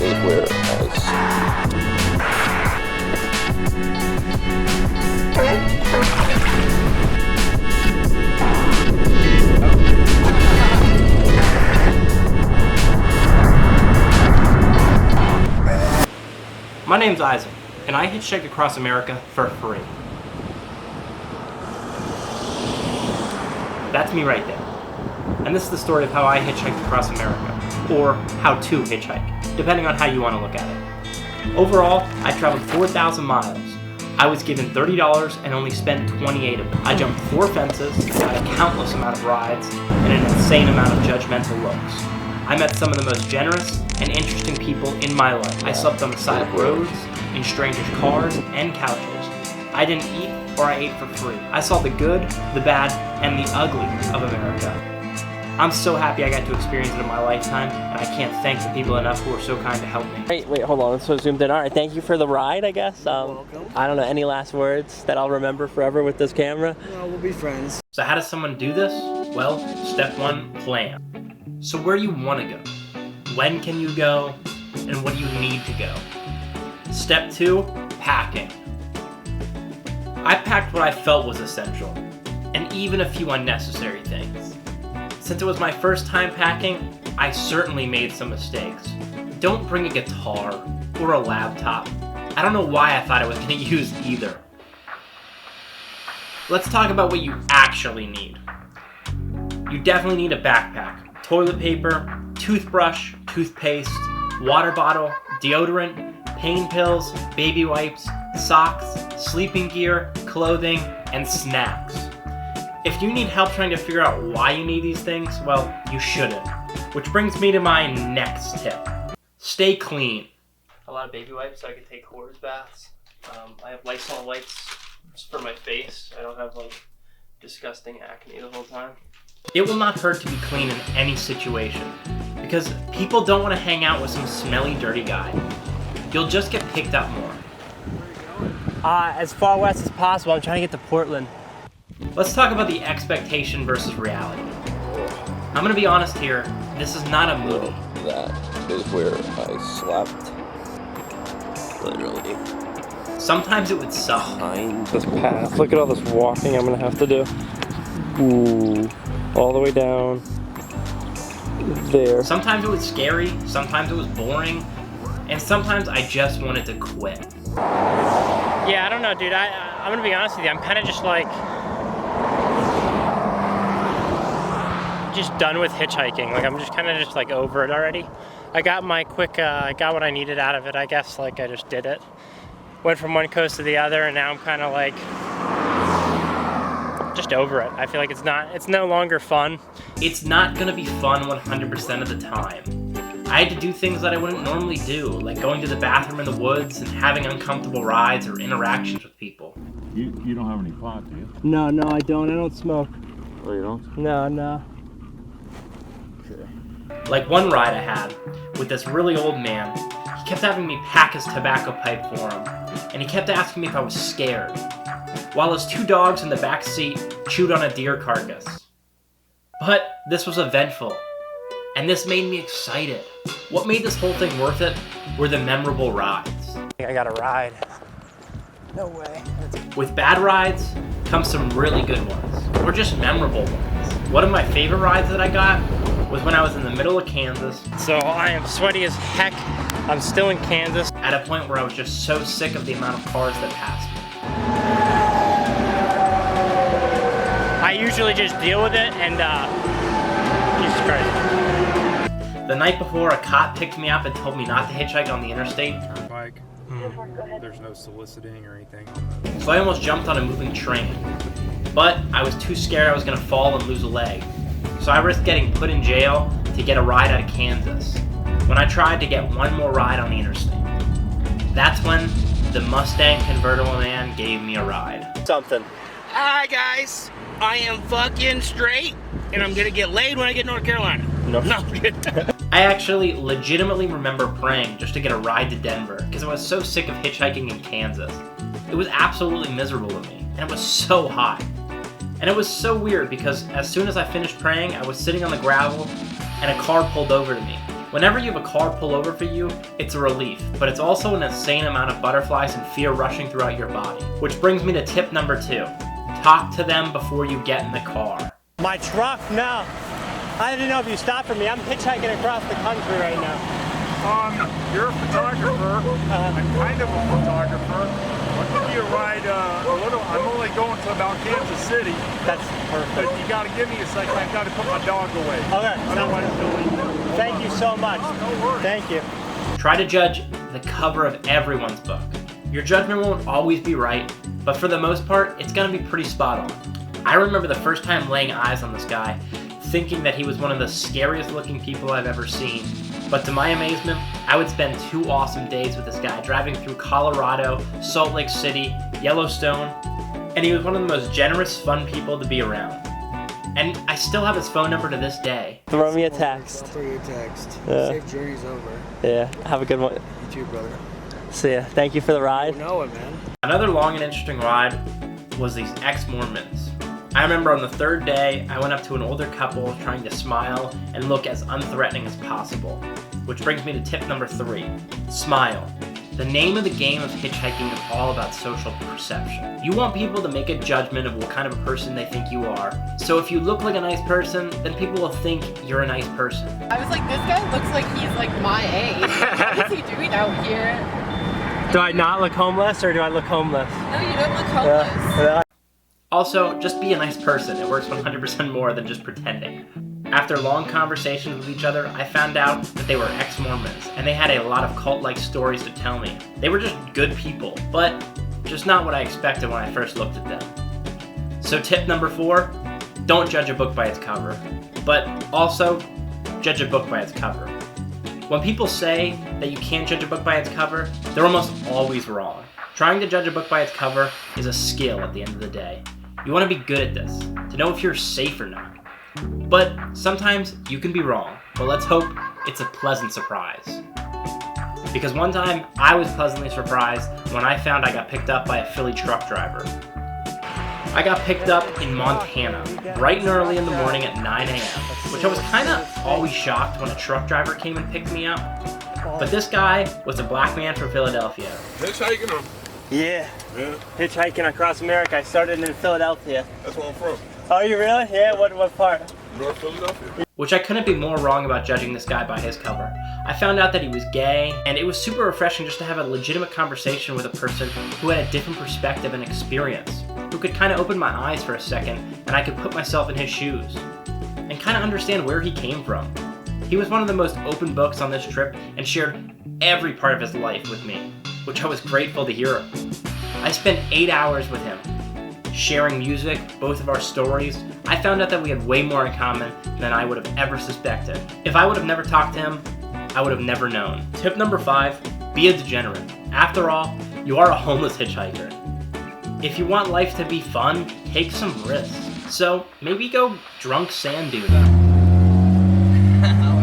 is where I My name's Isaac, and I hitchhiked across America for free. That's me right there. And this is the story of how I hitchhiked across America, or how to hitchhike, depending on how you want to look at it. Overall, I traveled 4,000 miles. I was given $30 and only spent 28 of them. I jumped 4 fences, got a countless amount of rides, and an insane amount of judgmental looks. I met some of the most generous and interesting people in my life. I slept on the side of roads, in strangers' cars, and couches. I didn't eat, or I ate for free. I saw the good, the bad, and the ugly of America. I'm so happy I got to experience it in my lifetime, and I can't thank the people enough who were so kind to help me. Wait, hold on. I'm so zoomed in. All right, thank you for the ride, I guess. Welcome. I don't know, any last words that I'll remember forever with this camera? Well, we'll be friends. So how does someone do this? Well, step 1, plan. So where do you want to go? When can you go? And what do you need to go? Step 2, packing. I packed what I felt was essential, and even a few unnecessary things. Since it was my first time packing, I certainly made some mistakes. Don't bring a guitar or a laptop. I don't know why I thought I was going to use either. Let's talk about what you actually need. You definitely need a backpack. Toilet paper, toothbrush, toothpaste, water bottle, deodorant, pain pills, baby wipes, socks, sleeping gear, clothing, and snacks. If you need help trying to figure out why you need these things, well, you shouldn't. Which brings me to my next tip. Stay clean. A lot of baby wipes so I can take horse baths. I have Lysol wipes just for my face. I don't have like disgusting acne the whole time. It will not hurt to be clean in any situation, because people don't want to hang out with some smelly, dirty guy. You'll just get picked up more. As far west as possible. I'm trying to get to Portland. Let's talk about the expectation versus reality. I'm gonna be honest here, this is not a movie. That is where I slept. Literally. Sometimes it would suck. Behind This path. Look at all this walking I'm gonna have to do. Ooh. All the way down there. Sometimes it was scary, sometimes it was boring, and sometimes I just wanted to quit. Yeah, I don't know, dude. I'm gonna be honest with you. I'm kind of just like, just done with hitchhiking. Like, I'm just kind of just like over it already. I got my quick, I got what I needed out of it, I guess. Like, I just did it. Went from one coast to the other, and now I'm kind of like, just over it. I feel like it's no longer fun. It's not gonna be fun 100% of the time. I had to do things that I wouldn't normally do, like going to the bathroom in the woods and having uncomfortable rides or interactions with people. You don't have any pot, do you? No, I don't. I don't smoke. Oh, you don't? No. Okay. Like one ride I had with this really old man, he kept having me pack his tobacco pipe for him, and he kept asking me if I was scared, while his 2 dogs in the back seat chewed on a deer carcass. But this was eventful, and this made me excited. What made this whole thing worth it were the memorable rides. I got a ride. No way. With bad rides come some really good ones, or just memorable ones. One of my favorite rides that I got was when I was in the middle of Kansas. So I am sweaty as heck. I'm still in Kansas. At a point where I was just so sick of the amount of cars that passed me. I usually just deal with it and, Jesus Christ. The night before, a cop picked me up and told me not to hitchhike on the interstate. Turnpike. There's no soliciting or anything. So I almost jumped on a moving train. But I was too scared I was gonna fall and lose a leg. So I risked getting put in jail to get a ride out of Kansas, when I tried to get one more ride on the interstate. That's when the Mustang convertible man gave me a ride. Something. Hi guys, I am fucking straight, and I'm gonna get laid when I get to North Carolina. No. I actually legitimately remember praying just to get a ride to Denver, because I was so sick of hitchhiking in Kansas. It was absolutely miserable to me, and it was so hot. And it was so weird because as soon as I finished praying, I was sitting on the gravel and a car pulled over to me. Whenever you have a car pull over for you, it's a relief, but it's also an insane amount of butterflies and fear rushing throughout your body. Which brings me to tip number 2. Talk to them before you get in the car. My truck? No. I didn't know if you stopped for me. I'm hitchhiking across the country right now. You're a photographer. I'm kind of a photographer. I'll give you a ride a little. I'm only going to about Kansas City. That's perfect. But you got to give me a second. I've got to put my dog away. Okay. Otherwise, you'll leave. Thank you so much. No worries. Thank you. Try to judge the cover of everyone's book. Your judgment won't always be right, but for the most part, it's gonna be pretty spot on. I remember the first time laying eyes on this guy, thinking that he was one of the scariest looking people I've ever seen. But to my amazement, I would spend 2 awesome days with this guy, driving through Colorado, Salt Lake City, Yellowstone, and he was one of the most generous, fun people to be around. And I still have his phone number to this day. Throw me a text. I'll throw you a text. Yeah. Safe journey's over. Yeah, have a good one. You too, brother. See ya. Thank you for the ride. You know it, man. Another long and interesting ride was these ex-Mormons. I remember on the 3rd day, I went up to an older couple trying to smile and look as unthreatening as possible. Which brings me to tip number 3, smile. The name of the game of hitchhiking is all about social perception. You want people to make a judgment of what kind of a person they think you are. So if you look like a nice person, then people will think you're a nice person. I was like, this guy looks like he's like my age. What is he doing out here? Do I not look homeless or do I look homeless? No, you don't look homeless. Yeah. Also, just be a nice person. It works 100% more than just pretending. After long conversations with each other, I found out that they were ex-Mormons, and they had a lot of cult-like stories to tell me. They were just good people, but just not what I expected when I first looked at them. So tip number 4, don't judge a book by its cover, but also judge a book by its cover. When people say that you can't judge a book by its cover, they're almost always wrong. Trying to judge a book by its cover is a skill at the end of the day. You want to be good at this, to know if you're safe or not. But sometimes you can be wrong, but let's hope it's a pleasant surprise. Because one time, I was pleasantly surprised when I found I got picked up by a Philly truck driver. I got picked up in Montana, bright and early in the morning at 9 a.m., which I was kind of always shocked when a truck driver came and picked me up. But this guy was a black man from Philadelphia. Hitchhiking or? Yeah. Yeah. Hitchhiking across America. I started in Philadelphia. That's where I'm from. Oh, you really? Yeah, what part? North Philadelphia. Which I couldn't be more wrong about judging this guy by his cover. I found out that he was gay, and it was super refreshing just to have a legitimate conversation with a person who had a different perspective and experience, who could kind of open my eyes for a second, and I could put myself in his shoes, and kind of understand where he came from. He was one of the most open books on this trip, and shared every part of his life with me, which I was grateful to hear. I spent 8 hours with him, sharing music, both of our stories. I found out that we had way more in common than I would have ever suspected. If I would have never talked to him, I would have never known. Tip number 5, be a degenerate. After all, you are a homeless hitchhiker. If you want life to be fun, take some risks. So maybe go drunk sand dude. We're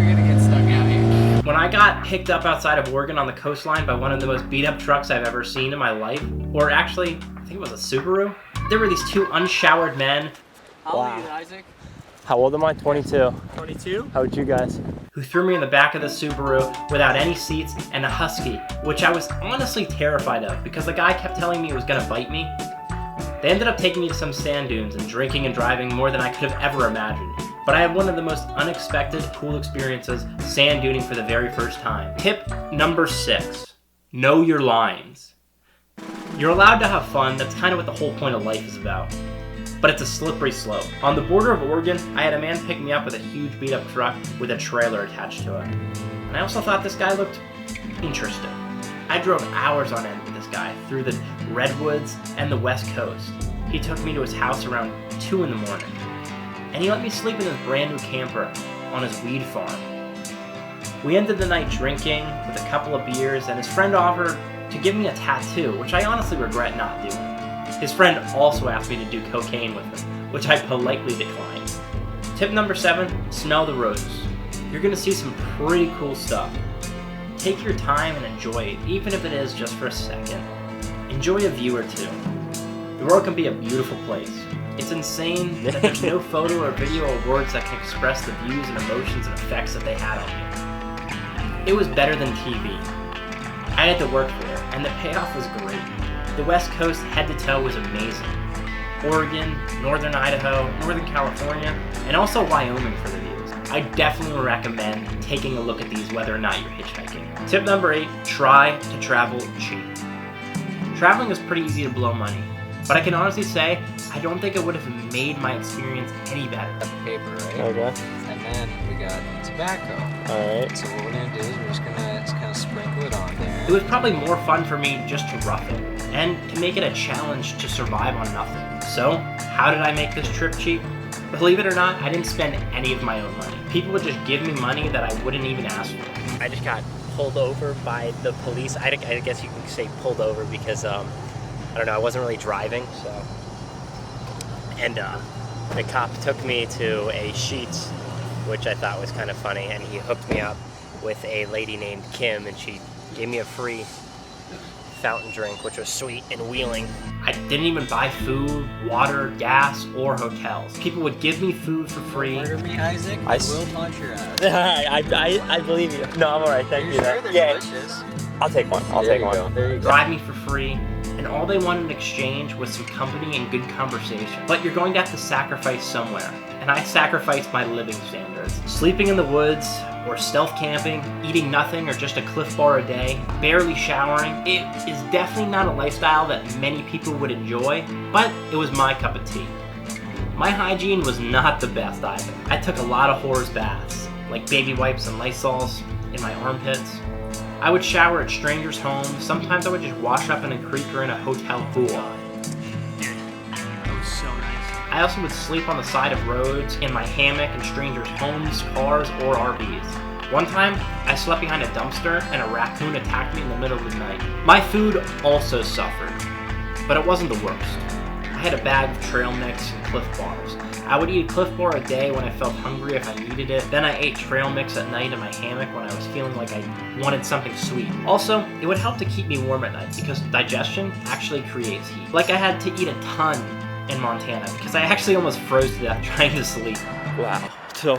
gonna get stuck out here. When I got picked up outside of Oregon on the coastline by one of the most beat up trucks I've ever seen in my life, or actually, I think it was a Subaru, there were these 2 unshowered men. How old are you, Isaac? How old am I? 22. 22? How would you guys? Who threw me in the back of the Subaru without any seats and a husky, which I was honestly terrified of because the guy kept telling me he was gonna bite me. They ended up taking me to some sand dunes and drinking and driving more than I could have ever imagined. But I had one of the most unexpected, cool experiences sand duning for the very first time. Tip number 6, know your lines. You're allowed to have fun, that's kind of what the whole point of life is about. But it's a slippery slope. On the border of Oregon, I had a man pick me up with a huge beat up truck with a trailer attached to it. And I also thought this guy looked interesting. I drove hours on end with this guy through the redwoods and the west coast. He took me to his house around 2 in the morning. And he let me sleep in his brand new camper on his weed farm. We ended the night drinking with a couple of beers, and his friend offered to give me a tattoo, which I honestly regret not doing. His friend also asked me to do cocaine with him, which I politely declined. Tip number 7, smell the roses. You're gonna see some pretty cool stuff. Take your time and enjoy it, even if it is just for a second. Enjoy a view or 2. The world can be a beautiful place. It's insane that there's no photo or video or words that can express the views and emotions and effects that they had on me. It was better than TV. I had to work for it, and the payoff was great. The West Coast head to toe was amazing. Oregon, Northern Idaho, Northern California, and also Wyoming for the views. I definitely recommend taking a look at these whether or not you're hitchhiking. Tip number 8, try to travel cheap. Traveling is pretty easy to blow money, but I can honestly say, I don't think it would have made my experience any better. Paper, right? Okay. And then we got tobacco. Alright. So what we're gonna do is we're just gonna kind of sprinkle it on there. It was probably more fun for me just to rough it, and to make it a challenge to survive on nothing. So, how did I make this trip cheap? Believe it or not, I didn't spend any of my own money. People would just give me money that I wouldn't even ask for. I just got pulled over by the police. I guess you can say pulled over because, I don't know, I wasn't really driving, so. And the cop took me to a Sheetz, which I thought was kind of funny, and he hooked me up with a lady named Kim, and she gave me a free fountain drink, which was sweet and Wheeling. I didn't even buy food, water, gas, or hotels. People would give me food for free. Order me, Isaac. I will punch your ass. I believe you. No, I'm alright, thank you. Sure they're delicious? I'll take one. I'll take one. There you go. Drive me for free, and all they wanted in exchange was some company and good conversation. But you're going to have to sacrifice somewhere, and I sacrificed my living standards. Sleeping in the woods, or stealth camping, eating nothing or just a Cliff Bar a day, barely showering. It is definitely not a lifestyle that many people would enjoy, but it was my cup of tea. My hygiene was not the best either. I took a lot of horse baths, like baby wipes and Lysols in my armpits. I would shower at strangers' homes. Sometimes I would just wash up in a creek or in a hotel pool. Dude, that was so nice. I also would sleep on the side of roads, in my hammock, in strangers' homes, cars, or RVs. One time, I slept behind a dumpster and a raccoon attacked me in the middle of the night. My food also suffered, but it wasn't the worst. I had a bag of trail mix and Cliff Bars. I would eat a Cliff Bar a day when I felt hungry if I needed it. Then I ate trail mix at night in my hammock when I was feeling like I wanted something sweet. Also, it would help to keep me warm at night because digestion actually creates heat. Like I had to eat a ton in Montana because I actually almost froze to death trying to sleep. Wow. So,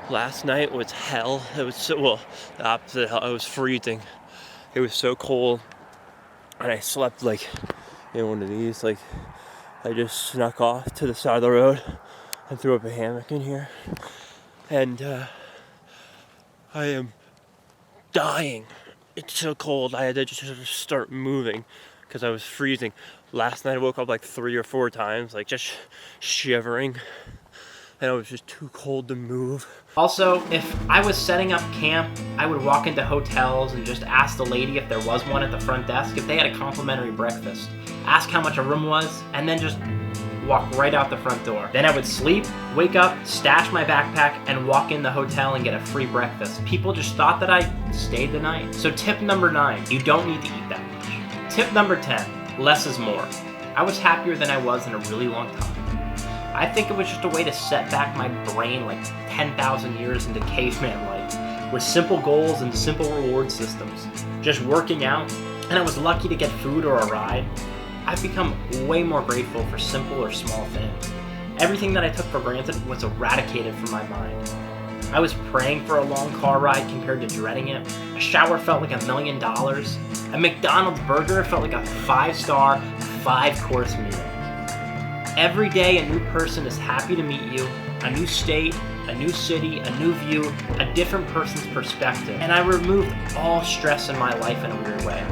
last night was hell. It was so, well, the opposite of hell. It was freezing. It was so cold. And I slept like in one of these, like I just snuck off to the side of the road and threw up a hammock in here. And I am dying. It's so cold. I had to just start moving because I was freezing. Last night I woke up like 3 or 4 times, like just shivering. And it was just too cold to move. Also, if I was setting up camp, I would walk into hotels and just ask the lady if there was one at the front desk, if they had a complimentary breakfast. Ask how much a room was, and then just walk right out the front door. Then I would sleep, wake up, stash my backpack, and walk in the hotel and get a free breakfast. People just thought that I stayed the night. So tip number 9, you don't need to eat that much. Tip number 10, less is more. I was happier than I was in a really long time. I think it was just a way to set back my brain like 10,000 years into caveman life, with simple goals and simple reward systems. Just working out, and I was lucky to get food or a ride. I've become way more grateful for simple or small things. Everything that I took for granted was eradicated from my mind. I was praying for a long car ride compared to dreading it. A shower felt like $1 million. A McDonald's burger felt like a 5-star, 5-course meal. Every day a new person is happy to meet you, a new state, a new city, a new view, a different person's perspective. And I removed all stress in my life in a weird way.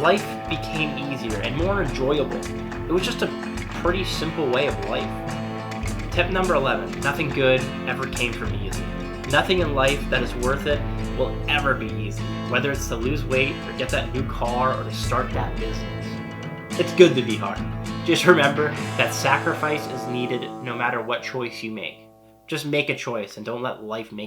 Life became easier and more enjoyable. It was just a pretty simple way of life. Tip number 11, nothing good ever came from easy. Nothing in life that is worth it will ever be easy, whether it's to lose weight or get that new car or to start that business. It's good to be hard. Just remember that sacrifice is needed no matter what choice you make. Just make a choice and don't let life make